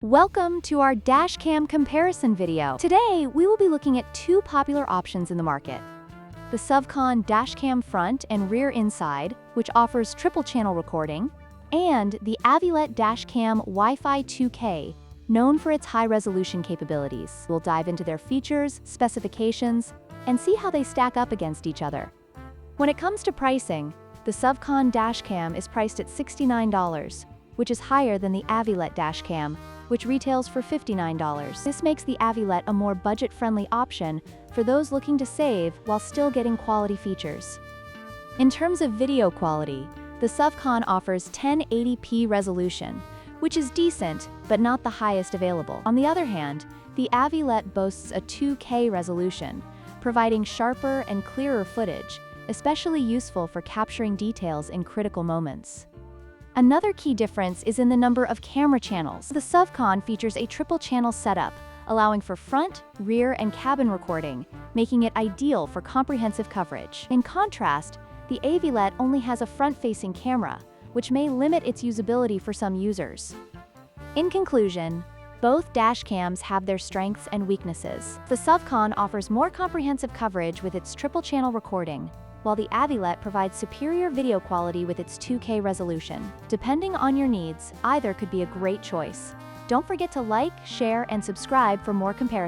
Welcome to our dashcam comparison video. Today, we will be looking at two popular options in the market. The Suvcon dashcam front and rear inside, which offers triple channel recording, and the Avilet dashcam Wi-Fi 2K, known for its high-resolution capabilities. We'll dive into their features, specifications, and see how they stack up against each other. When it comes to pricing, the Suvcon dashcam is priced at $69, which is higher than the Avilet dashcam, which retails for $59. This makes the Avilet a more budget-friendly option for those looking to save while still getting quality features. In terms of video quality, the Suvcon offers 1080p resolution, which is decent, but not the highest available. On the other hand, the Avilet boasts a 2K resolution, providing sharper and clearer footage, especially useful for capturing details in critical moments. Another key difference is in the number of camera channels. The Suvcon features a triple-channel setup, allowing for front, rear, and cabin recording, making it ideal for comprehensive coverage. In contrast, the Avilet only has a front-facing camera, which may limit its usability for some users. In conclusion, both dashcams have their strengths and weaknesses. The Suvcon offers more comprehensive coverage with its triple-channel recording, while the Avilet provides superior video quality with its 2K resolution. Depending on your needs, either could be a great choice. Don't forget to like, share, and subscribe for more comparisons.